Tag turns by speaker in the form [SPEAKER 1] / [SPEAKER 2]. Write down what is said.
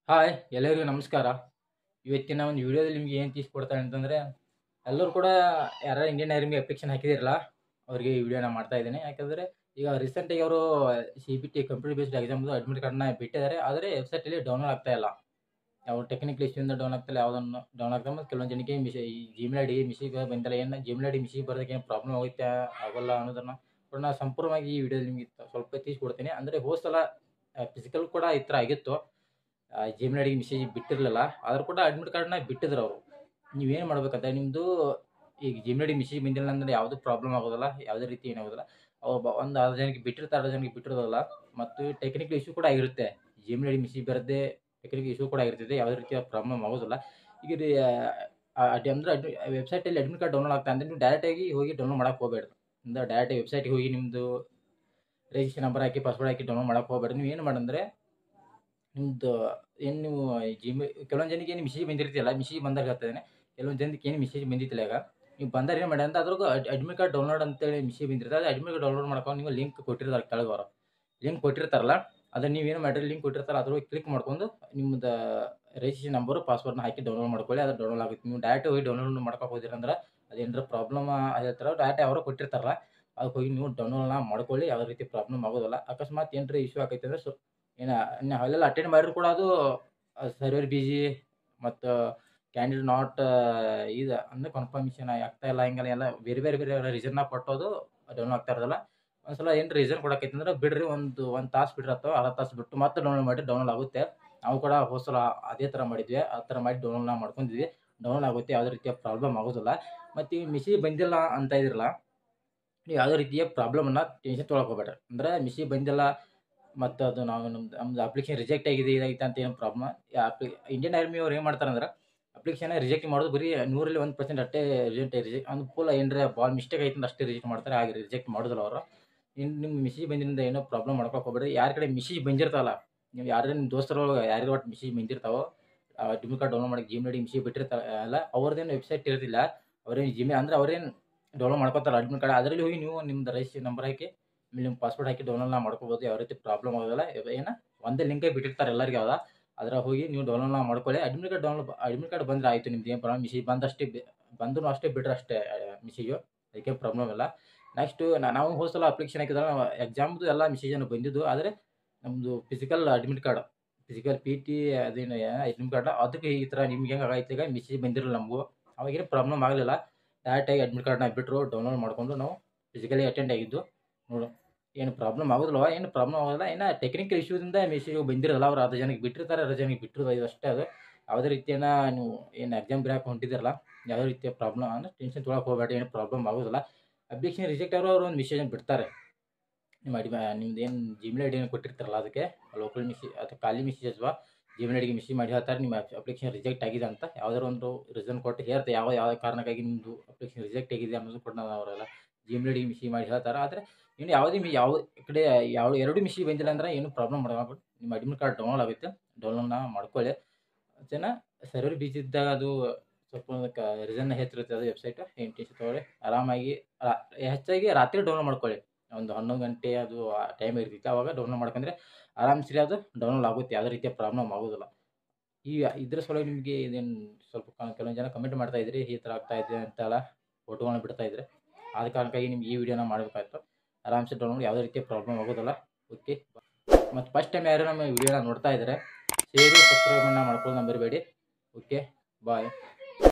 [SPEAKER 1] Hi ಎಲ್ಲರಿಗೂ ನಮಸ್ಕಾರ. ಇವತ್ತಿನ ಒಂದು ವಿಡಿಯೋದಲ್ಲಿ ನಿಮ್ಗೆ ಏನು ತಿಳಿಸ್ಕೊಡ್ತಾನೆ ಅಂತಂದರೆ, ಎಲ್ಲರೂ ಕೂಡ ಯಾರು ಇಂಡಿಯನ್ ಆರ್ಮಿ ಅಪ್ಲಿಕೇಶನ್ ಹಾಕಿದಿರಲ್ಲ ಅವರಿಗೆ ಈ ವಿಡಿಯೋನ ಮಾಡ್ತಾ ಇದ್ದೀನಿ. ಯಾಕಂದರೆ ಈಗ ರೀಸೆಂಟಾಗಿ ಅವರು CBT ಕಂಪ್ಯೂಟರ್ ಬೇಸ್ಡ್ ಎಕ್ಸಾಮ್ದು ಅಡ್ಮಿಟ್ ಕಾರ್ಡ್ನ ಬಿಟ್ಟಿದ್ದಾರೆ. ಆದರೆ ವೆಬ್ಸೈಟಲ್ಲಿ ಡೌನ್ಲೋಡ್ ಆಗ್ತಾ ಇಲ್ಲ. ಅವ್ರು ಟೆಕ್ನಿಕಲ್ ಇಶ್ಯೂಯಿಂದ ಡೌನ್ ಆಗ್ತಿಲ್ಲ, ಯಾವುದನ್ನು ಡೌನ್ ಆಗ್ತಾ ಮತ್ತು ಕೆಲವೊಂದು ಜನಕ್ಕೆ ಈ ಜಿಮೇಲ್ ಐ ಡಿ ಮಿಸ್ಸಿಗೆ ಬಂದಿಲ್ಲ. ಏನು ಜಿಮೇಲ್ ಐ ಡಿ ಮಿಸ್ಸಿಗೆ ಬರೋದಕ್ಕೆ ಏನು ಪ್ರಾಬ್ಲಮ್ ಆಗುತ್ತೆ ಆಗೋಲ್ಲ ಅನ್ನೋದನ್ನು ಕೂಡ ನಾನು ಸಂಪೂರ್ಣವಾಗಿ ಈ ವಿಡಿಯೋದಲ್ಲಿ ನಿಮಗೆ ಸ್ವಲ್ಪ ತಿಳಿಸ್ಕೊಡ್ತೀನಿ. ಅಂದರೆ ಹೋದ ಸಲ ಫಿಸಿಕಲ್ ಕೂಡ ಈ ಥರ ಆಗಿತ್ತು. ಜಿಮೇಲ್ ಐ ಡಿ ಮೆಸೇಜ್ ಬಿಟ್ಟಿರಲಿಲ್ಲ, ಆದರೂ ಕೂಡ ಅಡ್ಮಿಟ್ ಕಾರ್ಡ್ನ ಬಿಟ್ಟಿದ್ರು ಅವರು. ನೀವೇನು ಮಾಡ್ಬೇಕಂತ, ನಿಮ್ಮದು ಈಗ ಜಿಮೇಲ್ ಐ ಡಿ ಮೆಸೇಜ್ ಬಂದಿಲ್ಲ ಅಂದರೆ ಯಾವುದೂ ಪ್ರಾಬ್ಲಮ್ ಆಗೋದಿಲ್ಲ, ಯಾವುದೇ ರೀತಿ ಏನಾಗೋದಿಲ್ಲ. ಒಂದು 10 ಜನಕ್ಕೆ ಬಿಟ್ಟಿರ್ತಾರೆ, 10 ಜನಕ್ಕೆ ಬಿಟ್ಟಿರೋದಿಲ್ಲ. ಮತ್ತು ಟೆಕ್ನಿಕಲ್ ಇಶ್ಯೂ ಕೂಡ ಆಗಿರುತ್ತೆ. ಜಿಮೇಲ್ ಐ ಡಿ ಮೆಸೇಜ್ ಬರದೇ ಟೆಕ್ನಿಕಲ್ ಇಶ್ಯೂ ಕೂಡ ಆಗಿರ್ತದೆ, ಯಾವುದೇ ರೀತಿಯ ಪ್ರಾಬ್ಲಮ್ ಆಗೋದಿಲ್ಲ. ಈಗ ಅಂದರೆ ವೆಬ್ಸೈಟಲ್ಲಿ ಅಡ್ಮಿಟ್ ಕಾರ್ಡ್ ಡೌನ್ಲೋಡ್ ಆಗ್ತಾ ಅಂದರೆ ನೀವು ಡೈರೆಕ್ಟಾಗಿ ಹೋಗಿ ಡೌನ್ಲೋಡ್ ಮಾಡೋಕೆ ಹೋಗಬೇಡ್ರಿ. ಅಂದರೆ ಡೈರೆಕ್ಟಾಗಿ ವೆಬ್ಸೈಟ್ಗೆ ಹೋಗಿ ನಿಮ್ಮದು ರಿಜಿಸ್ಟ್ರೇಷನ್ ನಂಬರ್ ಹಾಕಿ ಪಾಸ್ವರ್ಡ್ ಹಾಕಿ ಡೌನ್ಲೋಡ್ ಮಾಡೋಕೆ ಹೋಗಬೇಡ್ರಿ. ನೀವು ಏನು ಮಾಡಂದರೆ ನಿಮ್ಮದು ಏನು ನೀವು ಕೆಲವೊಂದು ಜನಕ್ಕೆ ಏನು ಮೆಸೇಜ್ ಬಂದಿರ್ತಿಲ್ಲ, ಮೆಸೇಜ್ ಬಂದಾಗ ಹೇಳ್ತಾಯಿದ್ದೇನೆ. ಕೆಲವೊಂದು ಜನಕ್ಕೆ ಏನು ಮೆಸೇಜ್ ಬಂದಿತ್ತಿಲ್ಲ. ಈಗ ನೀವು ಬಂದಾಗ ಏನು ಮಾಡಿ ಅಂತ ಅದ್ರಾಗ ಅಡ್ಮಿಟ್ ಕಾರ್ಡ್ ಡೌನ್ಲೋಡ್ ಅಂತೇಳಿ ಮೆಸೇಜ್ ಬಂದಿರ್ತದೆ. ಅದು ಅಡ್ಮಿಟ್ ಕಾರ್ಡ್ ಡೌನ್ಲೋಡ್ ಮಾಡ್ಕೊಂಡು ನೀವು ಲಿಂಕ್ ಕೊಟ್ಟಿರ್ತಾರೆ ಕೆಳಗೆ ಅವರು. ಲಿಂಕ್ ಕೊಟ್ಟಿರ್ತಾರಲ್ಲ, ಅದನ್ನು ನೀವೇನು ಮಾಡಿರಿ, ಲಿಂಕ್ ಕೊಟ್ಟಿರ್ತಾರೆ ಅದ್ರೊಳಗೆ ಕ್ಲಿಕ್ ಮಾಡ್ಕೊಂಡು ನಿಮ್ಮದು ರಿಜಿಸ್ಟ್ರೇಷನ್ ನಂಬರು ಪಾಸ್ವರ್ಡ್ನ ಹಾಕಿ ಡೌನ್ಲೋಡ್ ಮಾಡ್ಕೊಳ್ಳಿ. ಅದು ಡೌನ್ಲೋಡ್ ಆಗುತ್ತೆ. ನೀವು ಡೈರೆಕ್ಟ್ ಹೋಗಿ ಡೌನ್ಲೋಡ್ ಮಾಡ್ಕೊಕ್ಕೆ ಹೋದಿರಂದ್ರೆ ಅದೇನಾರ ಪ್ರಾಬ್ಲಮ್ ಆಗಿರ್ತಾರ, ಡೈರೆಕ್ಟ್ ಅವರು ಕೊಟ್ಟಿರ್ತಾರಲ್ಲ, ಅದಕ್ಕೆ ಹೋಗಿ ನೀವು ಡೌನ್ಲೋಡ್ನ ಮಾಡ್ಕೊಳ್ಳಿ. ಯಾವುದೇ ರೀತಿ ಪ್ರಾಬ್ಲಮ್ ಆಗೋದಿಲ್ಲ. ಅಕಸ್ಮಾತ್ ಏನಾರ ಇಶ್ಯೂ ಆಗೈತೆ ಅಂದರೆ ಇನ್ನು ಅಲ್ಲೆಲ್ಲ ಅಟೆಂಡ್ ಮಾಡಿದ್ರು ಕೂಡ ಅದು ಸರ್ವರ್ ಬಿಜಿ ಮತ್ತು ಕ್ಯಾಂಡಿಡೇಟ್ ನಾಟ್ ಇದು ಅಂದರೆ ಕನ್ಫರ್ಮೇಷನ್ ಆಗ್ತಾ ಇಲ್ಲ, ಹಿಂಗೆಲ್ಲ ಎಲ್ಲ ಬೇರೆ ಬೇರೆ ರೀಸನ್ನ ಕೊಟ್ಟೋದು ಡೌನ್ಲೋಡ್ ಆಗ್ತಾ ಇರೋದಿಲ್ಲ. ಒಂದ್ಸಲ ಏನು ರೀಸನ್ ಕೊಡೋಕೈತೆ ಅಂದ್ರೆ ಬಿಡ್ರಿ, ಒಂದು ತಾಸು ಬಿಡ್ರಿ ಅಥವಾ ಅರ್ಧ ತಾಸು ಬಿಟ್ಟು ಮತ್ತೆ ಡೌನ್ಲೋಡ್ ಮಾಡಿ ಡೌನ್ಲೋಡ್ ಆಗುತ್ತೆ. ನಾವು ಕೂಡ ಹೋದ ಸಲ ಅದೇ ಥರ ಮಾಡಿದ್ವಿ, ಆ ಥರ ಮಾಡಿ ಡೌನ್ಲೋಡ್ನ ಮಾಡ್ಕೊಂಡಿದ್ವಿ. ಡೌನ್ಲೋಡ್ ಆಗುತ್ತೆ, ಯಾವುದೇ ರೀತಿಯ ಪ್ರಾಬ್ಲಮ್ ಆಗೋದಿಲ್ಲ. ಮತ್ತು ಈ ಮೆಸೇಜ್ ಬಂದಿಲ್ಲ ಅಂತ ಇದ್ರಲ್ಲ, ನೀವು ಯಾವುದೇ ರೀತಿಯ ಪ್ರಾಬ್ಲಮನ್ನು ಟೆನ್ಷನ್ ತೊಗೊಳಕ್ಕೆ ಹೋಗಬೇಡ್ರಿ. ಅಂದರೆ ಮೆಸೇಜ್ ಬಂದಿಲ್ಲ ಮತ್ತು ಅದು ನಮ್ದು ಅಪ್ಲಿಕೇಶನ್ ರಿಜೆಕ್ಟ್ ಆಗಿದೆ ಇದಾಗಿತ್ತು ಅಂತ ಏನು ಪ್ರಾಬ್ಲಮ್. ಇಂಡಿಯನ್ ಆರ್ಮಿ ಅವ್ರು ಏನು ಮಾಡ್ತಾರಂದ್ರೆ ಅಪ್ಲಿಕೇಶನ್ ರಿಜೆಕ್ಟ್ ಮಾಡೋದು ಬರೀ 100ರಲ್ಲಿ 1% ಅಷ್ಟೇ ರಿಜೆಕ್ಟ್ ಒಂದು ಫುಲ್ ಏನರ ಭಾಳ ಮಿಸ್ಟೇಕ್ ಆಯ್ತು ಅಷ್ಟೇ ರಿಜೆಕ್ಟ್ ಮಾಡ್ತಾರೆ, ಹಾಗೆ ರಿಜೆಕ್ಟ್ ಮಾಡೋದಿಲ್ಲ ಅವರು. ನಿಮ್ಮ ಮೆಸೇಜ್ ಬಂದಿದ್ದರಿಂದ ಏನೋ ಪ್ರಾಬ್ಲಮ್ ಮಾಡ್ಕೊಕ್ಕೆ ಹೋಗ್ಬೇಡ್ರಿ. ಯಾರ ಕಡೆ ಮೆಸೇಜ್ ಬಂದಿರ್ತಾವಲ್ಲ, ನೀವು ಯಾರೇ ನಿಮ್ಮ ದೋಸ್ತರು ಯಾರಿಗೆ ಒಟ್ಟು ಮೆಸೇಜ್ ಬಂದಿರ್ತಾವೋ, ಅಡ್ಮಿಟ್ ಕಾರ್ಡ್ ಡೌನ್ಲೋಡ್ ಮಾಡಿ ಜಿಮೇಲ್ ಐ ಡಿ ಮೆಸೇಜ್ ಬಿಟ್ಟಿರ್ತಾರಲ್ಲ, ಅವ್ರದ್ದೇನು ವೆಬ್ಸೈಟ್ ಇರೋದಿಲ್ಲ. ಅವ್ರೇನು ಜಿಮೇಲ್ ಅಂದರೆ ಅವ್ರೇನು ಡೌನ್ಲೋಡ್ ಮಾಡ್ಕೊತಾರೆ ಅಡ್ಮಿಟ್ ಕಾರ್ಡ್, ಅದರಲ್ಲಿ ಹೋಗಿ ನೀವು ನಿಮ್ದು ರಿಜಿಸ್ಟ್ರೇಷನ್ ನಂಬರ್ ಹಾಕಿ ನಿಮ್ಮ ಪಾಸ್ವರ್ಡ್ ಹಾಕಿ ಡೌನ್ಲೋಡ್ನ ಮಾಡ್ಕೋಬೋದು. ಯಾವ ರೀತಿ ಪ್ರಾಬ್ಲಮ್ ಆಗೋದಿಲ್ಲ. ಏನು ಒಂದೇ ಲಿಂಕೇ ಬಿಟ್ಟಿರ್ತಾರೆ ಎಲ್ಲರಿಗೆ, ಅದ ಅದ್ರಾಗ ಹೋಗಿ ನೀವು ಡೌನ್ಲೋಡ್ನ ಮಾಡ್ಕೊಳ್ಳಿ. ಅಡ್ಮಿಟ್ ಕಾರ್ಡ್ ಬಂದರೆ ಆಯಿತು, ನಿಮ್ದು ಏನು ಪ್ರಾಬ್ಲಮ್. ಮೆಸೇಜ್ ಬಂದರೂ ಅಷ್ಟೇ ಬಿಡ್ರೆ ಅಷ್ಟೇ ಮೆಸೇಜು, ಅದಕ್ಕೆ ಪ್ರಾಬ್ಲಮ್ ಇಲ್ಲ. ನೆಕ್ಸ್ಟು ನಾವು ಹೋದ ಸಲ ಅಪ್ಲಿಕೇಶನ್ ಹಾಕಿದಾಗ ಎಕ್ಸಾಮ್ದು ಎಲ್ಲ ಮೆಸೇಜನ್ನು ಬಂದಿದ್ದು, ಆದರೆ ನಮ್ಮದು physical admit card, physical PT ಅದೇನು ಅಡ್ಮಿಟ್ ಕಾರ್ಡ್, ಅದಕ್ಕೆ ಈ ಥರ ನಿಮ್ಗೆ ಹೆಂಗೆ ಆಗೈತೆ ಈಗ ಮೆಸೇಜ್ ಬಂದಿರಲ್ಲ ನಮಗೂ. ಅವಾಗೇನು ಪ್ರಾಬ್ಲಮ್ ಆಗಲಿಲ್ಲ. ಡೈರೆಕ್ಟಾಗಿ ಅಡ್ಮಿಟ್ ಕಾರ್ಡ್ನ ಬಿಟ್ಟರು, ಡೌನ್ಲೋಡ್ ಮಾಡ್ಕೊಂಡು ನಾವು ಫಿಸಿಕಲಿ ಅಟೆಂಡ್ ಆಗಿದ್ದು. ನೋಡು, ಏನು ಪ್ರಾಬ್ಲಮ್ ಆಗೋದಿಲ್ವ, ಏನು ಪ್ರಾಬ್ಲಮ್ ಆಗೋದಿಲ್ಲ. ಏನು ಟೆಕ್ನಿಕಲ್ ಇಶ್ಯೂದಿಂದ ಮೆಸೇಜ್ ಬಂದಿರೋಲ್ಲ. ಅವ್ರು 10 ಜನಕ್ಕೆ ಬಿಟ್ಟಿರ್ತಾರೆ, 10 ಜನಕ್ಕೆ ಬಿಟ್ಟಿರೋದು ಇದು ಅಷ್ಟೇ. ಅದು ಯಾವುದೇ ರೀತಿಯನ್ನ ನೀವು ಏನು ಎಕ್ಸಾಮ್ ಬರೆಯೋಕೆ ಹೊಂಟಿದ್ದೀರಲ್ಲ, ಯಾವುದೇ ರೀತಿಯ ಪ್ರಾಬ್ಲಮ್ ಅಂದರೆ ಟೆನ್ಷನ್ ತೊಗೊಳಕ್ಕೆ ಹೋಗಬೇಡಿ, ಏನು ಪ್ರಾಬ್ಲಮ್ ಆಗೋದಿಲ್ಲ. ಅಪ್ಲಿಕೇಶನ್ ರಿಜೆಕ್ಟ್ ಆದರೂ ಅವ್ರು ಒಂದು ಮೆಸೇಜನ್ನು ಬಿಡ್ತಾರೆ. ನಿಮ್ದು ಏನು ಜಿಮೇಲ್ ಐ ಡಿ ಏನು ಕೊಟ್ಟಿರ್ತಾರಲ್ಲ, ಅದಕ್ಕೆ ಲೋಕಲ್ ಮೆಸೇಜ್ ಅಥವಾ ಖಾಲಿ ಮೆಸೇಜ್ ಅಥವಾ ಜಿಮೇಲ್ ಐ ಡಿಗೆ ಮೆಸೇಜ್ ಮಾಡಿ ಹೇಳ್ತಾರೆ ನಿಮ್ಮ ಅಪ್ಲಿಕೇಶನ್ ರಿಜೆಕ್ಟ್ ಆಗಿದೆ ಅಂತ. ಯಾವುದಾದ್ರು ಒಂದು ರೀಸನ್ ಕೊಟ್ಟು ಹೇಳ್ತಾರೆ, ಯಾವ ಕಾರಣಕ್ಕಾಗಿ ನಿಮ್ಮದು ಅಪ್ಲಿಕೇಶನ್ ರಿಜೆಕ್ಟ್ ಆಗಿದೆ ಅನ್ನೋದು ಕೂಡ ಅವರೆಲ್ಲ ಜಿಮೇಲ್ ಐ ಡಿಗೆ ಮೆಸೇಜ್ ಮಾಡಿ ಹೇಳ್ತಾರೆ. ಆದರೆ ಇನ್ನು ಯಾವ ಕಡೆ ಎರಡು ಮೆಸೇಜ್ ಬಂದಿಲ್ಲ ಅಂದ್ರೆ ಏನು ಪ್ರಾಬ್ಲಮ್ ಮಾಡಲ್ಲ. ನಿಮ್ಮ ಅಡ್ಮಿಟ್ ಕಾರ್ಡ್ ಡೌನ್ಲೋಡ್ ಆಗುತ್ತೆ, ಡೌನ್ಲೋಡ್ನ ಮಾಡ್ಕೊಳ್ಳಿ. ಜನ ಸರ್ವರ್ ಬಿಜಿ ಇದ್ದಾಗ ಅದು ಸ್ವಲ್ಪ ರೀಸನ್ ಹೆಚ್ಚಿರುತ್ತೆ, ಅದು ವೆಬ್ಸೈಟ್. ಏನು ಟೆನ್ಷನ್ ತೊಗೊಳ್ಳಿ, ಆರಾಮಾಗಿ ಹೆಚ್ಚಾಗಿ ರಾತ್ರಿ ಡೌನ್ಲೋಡ್ ಮಾಡ್ಕೊಳ್ಳಿ. ಒಂದು 11 ಗಂಟೆ ಅದು ಟೈಮ್ ಇರ್ತೈತೆ, ಆವಾಗ ಡೌನ್ಲೋಡ್ ಮಾಡ್ಕೊಂಡ್ರೆ ಆರಾಮ್ಸರಿ ಅದು ಡೌನ್ಲೋಡ್ ಆಗುತ್ತೆ, ಯಾವುದೇ ರೀತಿಯ ಪ್ರಾಬ್ಲಮ್ ಆಗೋದಿಲ್ಲ. ಇದ್ರ ಸಲುವಾಗಿ ನಿಮಗೆ ಇದೇನು ಸ್ವಲ್ಪ ಕೆಲವೊಂದು ಜನ ಕಮೆಂಟ್ ಮಾಡ್ತಾ ಇದ್ರಿ, ಈ ಥರ ಆಗ್ತಾ ಇದೆ ಅಂತೆಲ್ಲ ಫೋಟೋಗಳನ್ನ ಬಿಡ್ತಾ ಇದ್ರೆ, ಆದ ಕಾರಣಕ್ಕಾಗಿ ನಿಮ್ಗೆ ಈ ವಿಡಿಯೋನ ಮಾಡಬೇಕಾಯ್ತು. ಆರಾಮ್ಸೆ ಡೌನ್ಲೋಡ್, ಯಾವುದೇ ರೀತಿಯ ಪ್ರಾಬ್ಲಮ್ ಆಗೋದಿಲ್ಲ. ಓಕೆ, ಮತ್ತು ಫಸ್ಟ್ ಟೈಮ್ ಯಾರು ನಮ್ಮ ವಿಡಿಯೋನ ನೋಡ್ತಾ ಇದ್ದಾರೆ, ಶೇರು ಸಬ್ಸ್ಕ್ರೈಬನ್ನು ಮಾಡ್ಕೊಳ್ಳೋದನ್ನ ಮರಿಬೇಡಿ. ಓಕೆ, ಬಾಯ್.